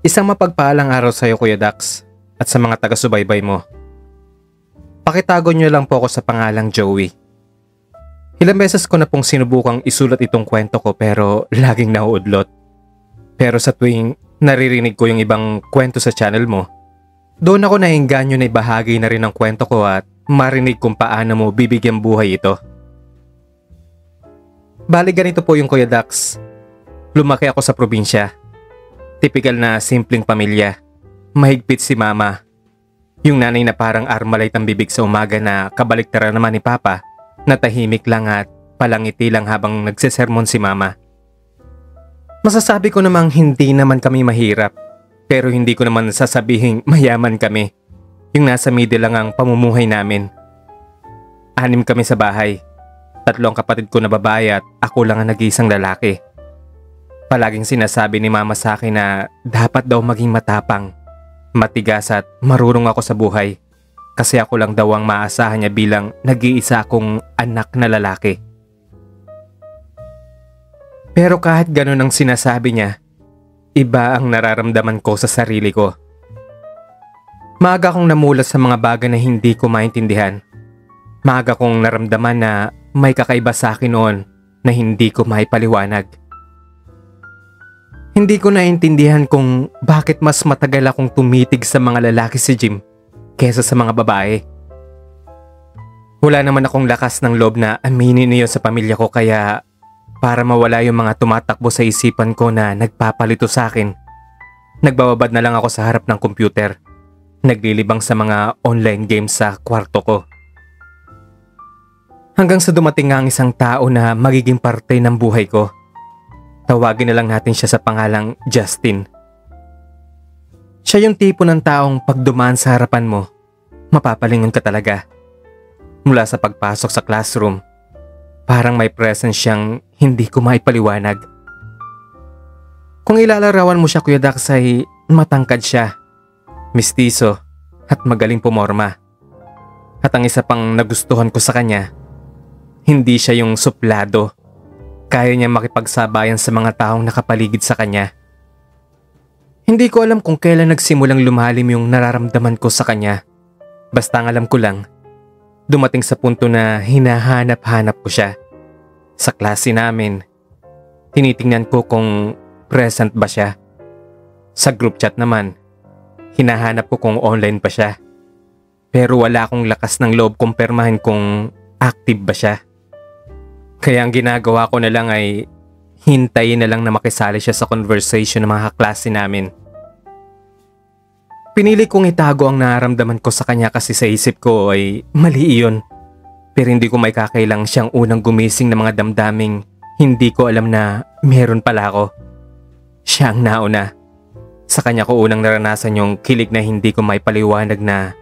Isang mapagpaalang araw sa iyo, Kuya Dax, at sa mga taga-subaybay mo. Pakitago niyo lang po ako sa pangalang Joey. Ilang beses ko na pong sinubukang isulat itong kwento ko pero laging nauudlot. Pero sa tuwing naririnig ko yung ibang kwento sa channel mo, doon ako naengganyo na ibahagi na rin ang kwento ko at marinig kung paano mo bibigyan buhay ito. Bali ganito po yung Kuya Dax. Lumaki ako sa probinsya. Tipikal na simpleng pamilya. Mahigpit si mama. Yung nanay na parang armalite ang bibig sa umaga na kabaliktaran naman ni papa na tahimik lang at palangiti lang habang nagsesermon si mama. Masasabi ko namang hindi naman kami mahirap pero hindi ko naman sasabihing mayaman kami. Yung nasa middle lang ang pamumuhay namin. 6 kami sa bahay. 3 ang kapatid ko na babae at ako lang ang nag-iisang lalaki. Palaging sinasabi ni mama sa akin na dapat daw maging matapang, matigas at marunong ako sa buhay kasi ako lang daw ang maasahan niya bilang nag-iisa akong anak na lalaki. Pero kahit ganun ang sinasabi niya, iba ang nararamdaman ko sa sarili ko. Maaga akong namulat sa mga bagay na hindi ko maintindihan. Maaga kong naramdaman na may kakaiba sa akin noon na hindi ko maipaliwanag. Hindi ko naintindihan kung bakit mas matagal akong tumitig sa mga lalaki si Jim kesa sa mga babae. Wala naman akong lakas ng loob na aminin niyo sa pamilya ko kaya para mawala yung mga tumatakbo sa isipan ko na nagpapalito sa akin, nagbababad na lang ako sa harap ng computer, naglilibang sa mga online games sa kwarto ko. Hanggang sa dumating nga ang isang tao na magiging parte ng buhay ko. Tawagin na lang natin siya sa pangalang Justin. Siya yung tipo ng taong pag dumaan sa harapan mo, mapapalingon ka talaga. Mula sa pagpasok sa classroom, parang may presence siyang hindi ko maipaliwanag. Kung ilalarawan mo siya, Kuya Dax, ay matangkad siya, mistiso at magaling pumorma. At ang isa pang nagustuhan ko sa kanya, hindi siya yung suplado. Kaya niya makipagsabayan sa mga taong nakapaligid sa kanya. Hindi ko alam kung kailan nagsimulang lumalim yung nararamdaman ko sa kanya. Basta ang alam ko lang, dumating sa punto na hinahanap-hanap ko siya. Sa klase namin, tinitingnan ko kung present ba siya. Sa group chat naman, hinahanap ko kung online pa siya. Pero wala akong lakas ng loob kumpirmahin kung active ba siya. Kaya ang ginagawa ko na lang ay hintayin na lang na makisali siya sa conversation ng mga kaklase namin. Pinili kong itago ang nararamdaman ko sa kanya kasi sa isip ko ay mali iyon. Pero hindi ko may kakailang siyang unang gumising ng mga damdaming hindi ko alam na meron pala ako. Siya ang nauna. Sa kanya ko unang naranasan yung kilig na hindi ko may paliwanag na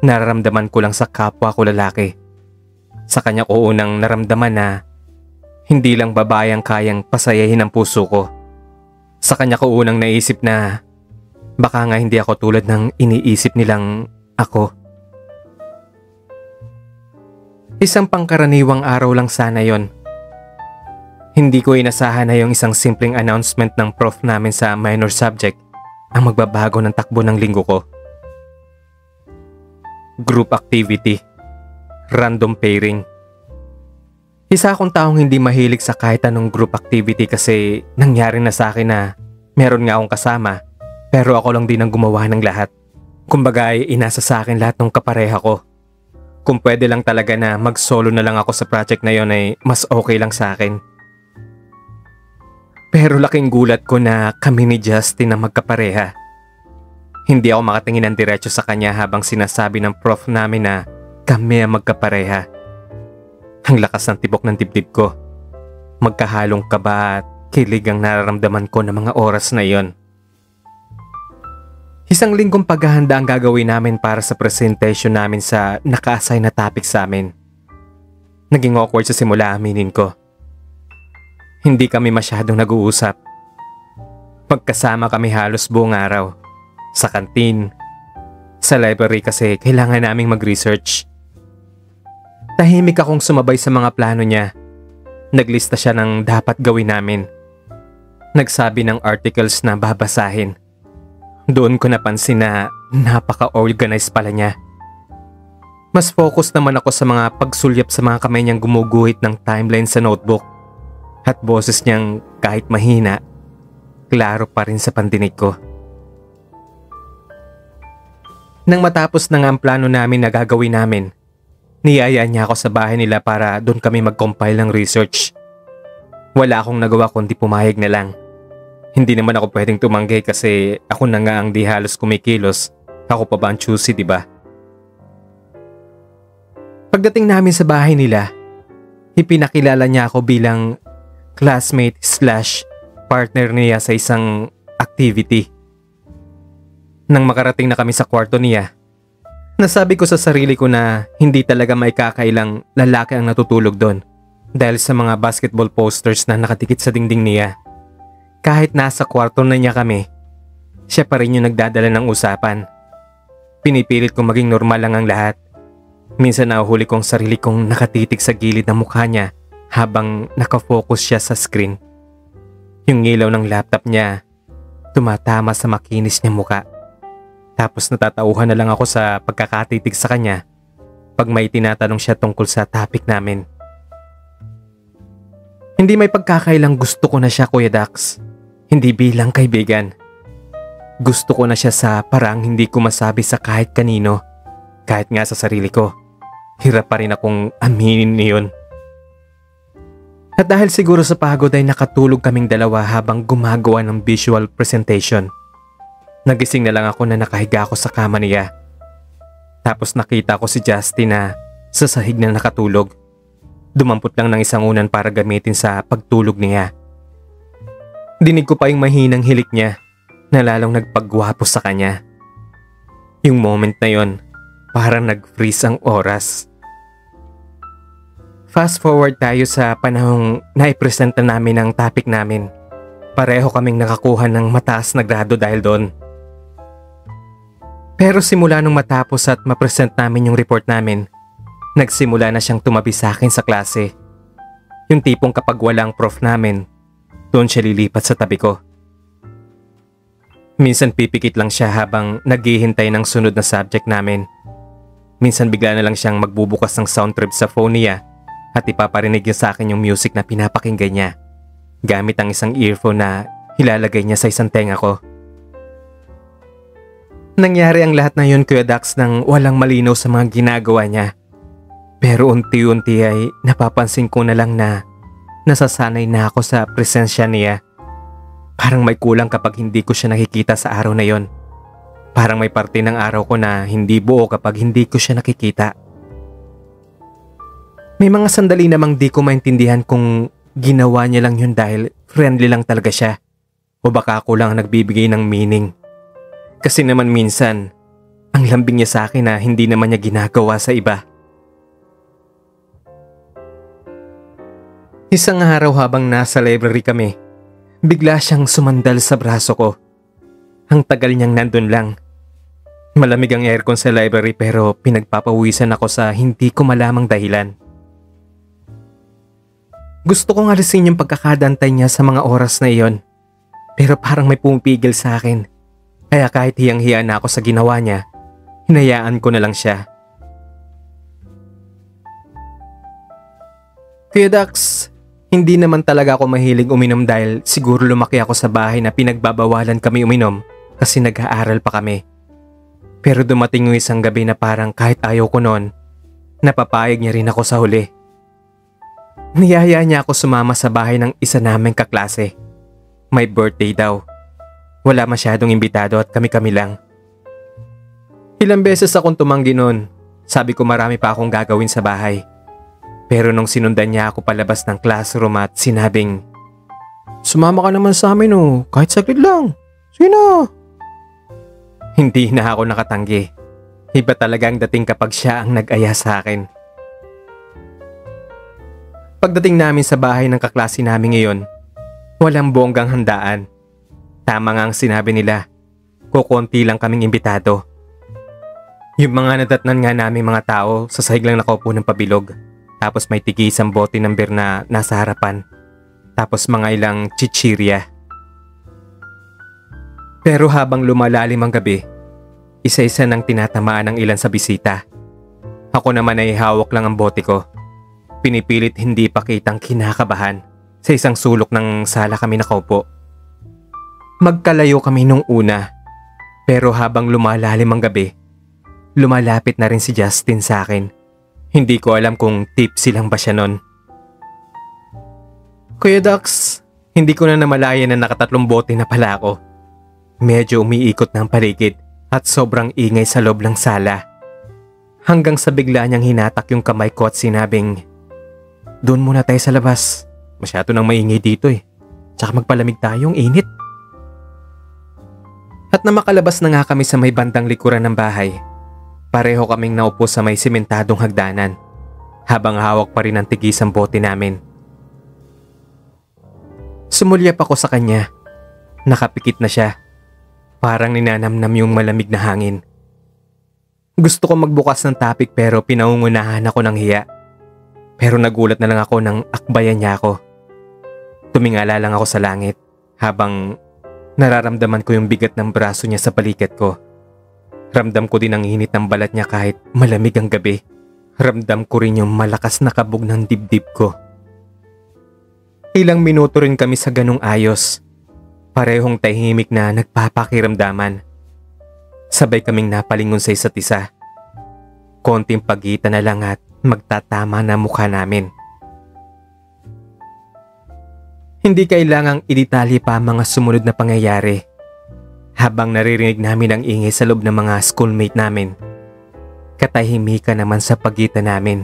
nararamdaman ko lang sa kapwa ko lalaki. Sa kanya ko unang naramdaman na hindi lang babae ang kayang pasayahin ang puso ko. Sa kanya ko unang naisip na baka nga hindi ako tulad ng iniisip nilang ako. Isang pangkaraniwang araw lang sana yon. Hindi ko inasahan na yung isang simpleng announcement ng prof namin sa minor subject ang magbabago ng takbo ng linggo ko. Group activity. Random pairing. Isa akong taong hindi mahilig sa kahit anong group activity kasi nangyari na sa akin na meron nga akong kasama pero ako lang din ang gumawa ng lahat. Kumbaga ay inasa sa akin lahat ng kapareha ko. Kung pwede lang talaga na mag-solo na lang ako sa project na yon ay mas okay lang sa akin. Pero laking gulat ko na kami ni Justin na magkapareha. Hindi ako makatingin ng diretso sa kanya habang sinasabi ng prof namin na kami ang magkapareha. Ang lakas ng tibok ng dibdib ko. Magkahalong kaba at kilig ang nararamdaman ko ng mga oras na iyon. Isang linggong paghahanda ang gagawin namin para sa presentation namin sa naka-assign na topic sa amin. Naging awkward sa simula, aminin ko. Hindi kami masyadong nag-uusap. Magkasama kami halos buong araw. Sa kantin, sa library kasi kailangan naming mag-research. Tahimik akong sumabay sa mga plano niya. Naglista siya ng dapat gawin namin. Nagsabi ng articles na babasahin. Doon ko napansin na napaka-organized pala niya. Mas focus naman ako sa mga pagsulyap sa mga kamay niyang gumuguhit ng timeline sa notebook. At boses niyang kahit mahina, klaro pa rin sa pandinig ko. Nang matapos na nga ang plano namin na gagawin namin, niyaya niya ako sa bahay nila para doon kami mag-compile ng research. Wala akong nagawa kundi pumayag na lang. Hindi naman ako pwedeng tumanggi kasi ako na nga ang di halos kumikilos. Ako pa ba ang choosy, diba? Pagdating namin sa bahay nila, ipinakilala niya ako bilang classmate/partner niya sa isang activity. Nang makarating na kami sa kwarto niya, nasabi ko sa sarili ko na hindi talaga may kakailang lalaki ang natutulog doon dahil sa mga basketball posters na nakatikit sa dingding niya. Kahit nasa kwarto na niya kami, siya pa rin yung nagdadala ng usapan. Pinipilit kong maging normal lang ang lahat. Minsan nahuhuli kong sarili kong nakatitig sa gilid ng mukha niya habang nakafocus siya sa screen. Yung ilaw ng laptop niya tumatama sa makinis niyang mukha. Tapos natatauhan na lang ako sa pagkakatitig sa kanya pag may tinatanong siya tungkol sa topic namin. Hindi may pagkakailang gusto ko na siya, Kuya Dax. Hindi bilang kaibigan. Gusto ko na siya sa parang hindi ko masabi sa kahit kanino. Kahit nga sa sarili ko. Hirap pa rin akong aminin niyon. At dahil siguro sa pagod ay nakatulog kaming dalawa habang gumagawa ng visual presentation. Nagising na lang ako na nakahiga ako sa kama niya. Tapos nakita ko si Justin na sa sahig na nakatulog. Dumampot lang ng isang unan para gamitin sa pagtulog niya. Dinig ko pa yung mahinang hilik niya na lalong nagpagwapo sa kanya. Yung moment na yon, parang nag-freeze ang oras. Fast forward tayo sa panahong naipresenta namin ang topic namin. Pareho kaming nakakuha ng mataas na grado dahil doon. Pero simula nung matapos at mapresent namin yung report namin, nagsimula na siyang tumabi sa akin sa klase. Yung tipong kapag walang prof namin, doon siya lilipat sa tabi ko. Minsan pipikit lang siya habang naghihintay ng sunod na subject namin. Minsan bigla na lang siyang magbubukas ng sound trip sa phone niya at ipaparinig niya sa akin yung music na pinapakinggan niya gamit ang isang earphone na ilalagay niya sa isang tenga ko. Nangyari ang lahat na yun, Kuya Dax, nang walang malinaw sa mga ginagawa niya. Pero unti-unti ay napapansin ko na lang na nasasanay na ako sa presensya niya. Parang may kulang kapag hindi ko siya nakikita sa araw na yon. Parang may parte ng araw ko na hindi buo kapag hindi ko siya nakikita. May mga sandali namang di ko maintindihan kung ginawa niya lang yun dahil friendly lang talaga siya. O baka ako lang nagbibigay ng meaning. Kasi naman minsan, ang lambing niya sa akin na hindi naman niya ginagawa sa iba. Isang araw habang nasa library kami, bigla siyang sumandal sa braso ko. Ang tagal niyang nandun lang. Malamig ang aircon sa library pero pinagpapawisan ako sa hindi ko malamang dahilan. Gusto kong alisin yung pagkakadantay niya sa mga oras na iyon. Pero parang may pumipigil sa akin. Kaya kahit hiyang-hiya na ako sa ginawa niya, hinayaan ko na lang siya. Kuya Dax, hindi naman talaga ako mahilig uminom dahil siguro lumaki ako sa bahay na pinagbabawalan kami uminom kasi nag-aaral pa kami. Pero dumating yung isang gabi na parang kahit ayaw ko noon, napapayag niya rin ako sa huli. Niyaya niya ako sumama sa bahay ng isa naming kaklase. May birthday daw. Wala masyadong imbitado at kami-kami lang. Ilang beses akong tumanggi noon. Sabi ko marami pa akong gagawin sa bahay. Pero nung sinundan niya ako palabas ng classroom at sinabing, "Sumama ka naman sa amin kahit saglit lang. Sige na." Hindi na ako nakatanggi. Iba talaga ang dating kapag siya ang nag-aya sa akin. Pagdating namin sa bahay ng kaklase namin ngayon, walang bonggang handaan. Tama nga ang sinabi nila, kukunti lang kaming imbitado. Yung mga nadatnan nga namin mga tao sa sahig lang nakaupo ng pabilog. Tapos may tigi isang bote ng beer na nasa harapan. Tapos mga ilang chichirya. Pero habang lumalalim ang gabi, isa-isa nang tinatamaan ng ilan sa bisita. Ako naman ay hawak lang ang bote ko. Pinipilit hindi pakitang kinakabahan. Sa isang sulok ng sala kami nakaupo. Magkalayo kami nung una, pero habang lumalalim ang gabi, lumalapit na rin si Justin sa akin. Hindi ko alam kung tipsy lang ba siya nun. Kuya Dax, hindi ko na namalayan na nakatatlong bote na pala ako. Medyo umiikot ng paligid at sobrang ingay sa loob ng sala. Hanggang sa bigla niyang hinatak yung kamay ko at sinabing, "Doon muna tayo sa labas. Masyado nang maingay dito eh. Tsaka magpalamig tayong init." At na makalabas na nga kami sa may bandang likuran ng bahay, pareho kaming naupo sa may simentadong hagdanan, habang hawak pa rin ang tigisang bote namin. Sumulyap ako sa kanya. Nakapikit na siya. Parang ninanamnam yung malamig na hangin. Gusto ko magbukas ng topic pero pinaungunahan ako ng hiya. Pero nagulat na lang ako nang akbayan niya ako. Tumingala lang ako sa langit habang nararamdaman ko yung bigat ng braso niya sa balikat ko. Ramdam ko din ang init ng balat niya kahit malamig ang gabi. Ramdam ko rin yung malakas na kabog ng dibdib ko. Ilang minuto rin kami sa ganung ayos. Parehong tahimik na nagpapakiramdaman. Sabay kaming napalingon sa isa't isa. Konting pagitan na lang at magtatama na mukha namin. Hindi kailangang idetalye pa ang mga sumunod na pangyayari. Habang naririnig namin ang ingay sa loob ng mga schoolmate namin, katahimikan naman sa pagitan namin.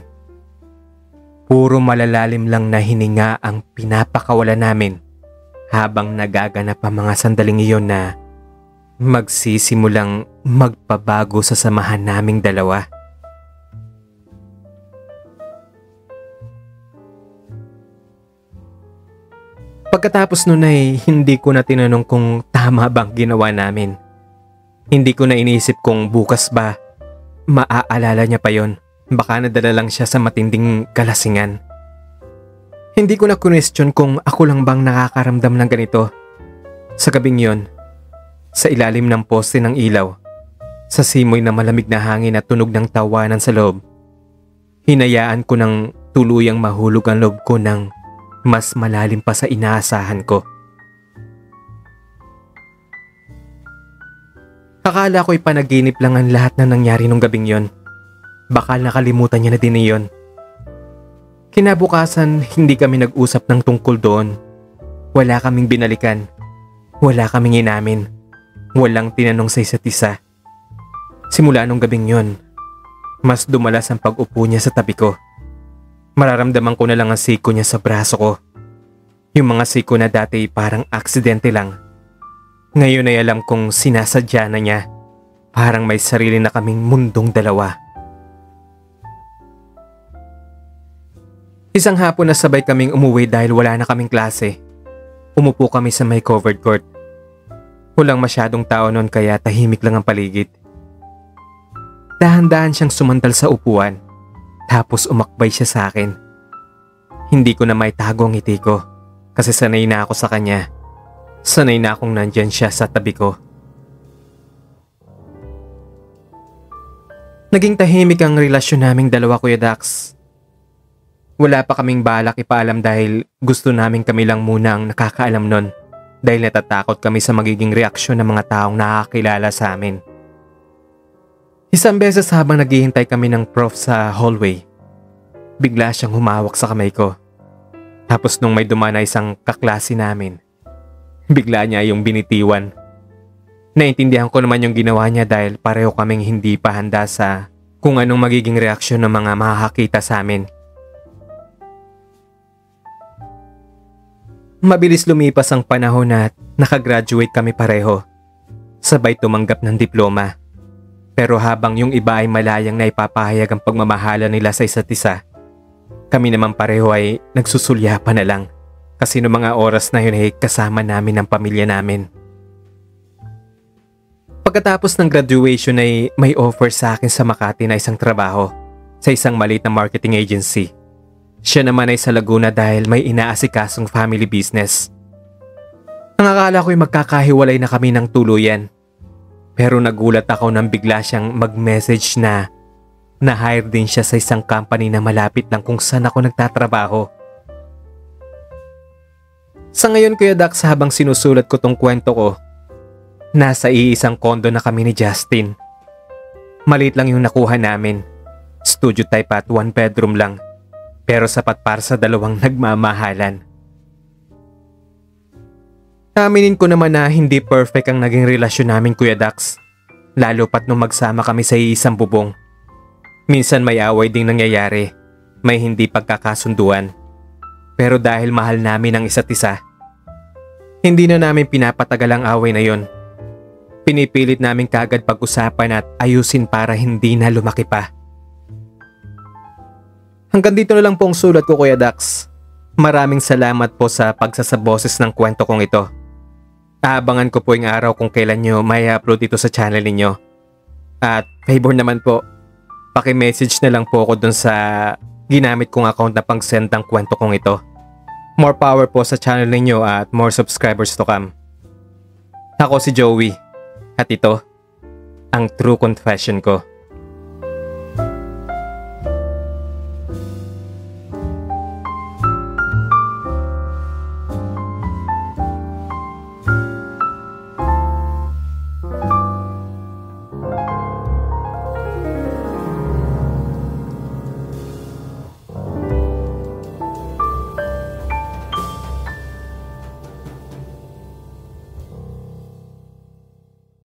Puro malalalim lang na hininga ang pinapakawalan namin habang nagaganap ang mga sandaling iyon na magsisimulang magpabago sa samahan naming dalawa. Pagkatapos nun ay hindi ko na tinanong kung tama bang ginawa namin. Hindi ko na iniisip kung bukas ba maaalala niya pa yon. Baka nadala lang siya sa matinding kalasingan. Hindi ko na question kung ako lang bang nakakaramdam ng ganito. Sa gabing yon, sa ilalim ng poste ng ilaw, sa simoy na malamig na hangin at tunog ng tawanan sa loob, hinayaan ko ng tuluyang mahulog ang loob ko ng mas malalim pa sa inaasahan ko. Akala ko'y panaginip lang ang lahat na nangyari nung gabing yon. Baka nakalimutan niya na din iyon. Kinabukasan, hindi kami nag-usap ng tungkol doon. Wala kaming binalikan. Wala kaming inamin. Walang tinanong sa isa't isa. Simula nung gabing yon, mas dumalas ang pag-upo niya sa tabi ko. Mararamdaman ko na lang ang siko niya sa braso ko. Yung mga siko na dati parang aksidente lang. Ngayon ay alam kong sinasadya na niya. Parang may sarili na kaming mundong dalawa. Isang hapon na sabay kaming umuwi dahil wala na kaming klase. Umupo kami sa may covered court. Walang masyadong tao noon kaya tahimik lang ang paligid. Dahan-dahan siyang sumandal sa upuan. Tapos umakbay siya sa akin. Hindi ko na maitago ang ngiti ko kasi sanay na ako sa kanya. Sanay na akong nandyan siya sa tabi ko. Naging tahimik ang relasyon naming dalawa, Kuya Dax. Wala pa kaming balak ipaalam dahil gusto namin kami lang muna ang nakakaalam nun dahil natatakot kami sa magiging reaksyon ng mga taong nakakilala sa amin. Isang beses habang naghihintay kami ng prof sa hallway, bigla siyang humawak sa kamay ko. Tapos nung may dumaan na isang kaklase namin, bigla niya yung binitiwan. Naintindihan ko naman yung ginawa niya dahil pareho kaming hindi pa handa sa kung anong magiging reaksyon ng mga makakakita sa amin. Mabilis lumipas ang panahon at nakagraduate kami pareho. Sabay tumanggap ng diploma. Pero habang yung iba ay malayang na ipapahayag ang pagmamahala nila sa isa't isa, kami naman pareho ay nagsusulyapan na lang. Kasi noong mga oras na yun ay kasama namin ang pamilya namin. Pagkatapos ng graduation ay may offer sa akin sa Makati na isang trabaho sa isang maliit na marketing agency. Siya naman ay sa Laguna dahil may inaasikasong family business. Ang akala ko'y magkakahiwalay na kami ng tuluyan. Pero nagulat ako nang bigla siyang mag-message na na-hire din siya sa isang company na malapit lang kung saan ako nagtatrabaho. Sa ngayon Kuya Dax, habang sinusulat ko tong kwento ko, nasa iisang kondo na kami ni Justin. Maliit lang yung nakuha namin. Studio type at 1 bedroom lang. Pero sapat para sa dalawang nagmamahalan. Aminin ko naman na hindi perfect ang naging relasyon namin Kuya Dax. Lalo pat nung magsama kami sa iisang bubong. Minsan may away ding nangyayari. May hindi pagkakasunduan. Pero dahil mahal namin ang isa't isa, hindi na namin pinapatagal ang away na yon. Pinipilit namin kaagad pag-usapan at ayusin para hindi na lumaki pa. Hanggang dito na lang po ang sulat ko Kuya Dax. Maraming salamat po sa pagsasaboses ng kwento kong ito. Aabangan ko po yung araw kung kailan nyo may upload ito sa channel ninyo. At favor naman po, paki-message na lang po ako dun sa ginamit kong account na pang-send ng kwento kong ito. More power po sa channel ninyo at more subscribers to come. Ako si Joey at ito ang True Confession ko.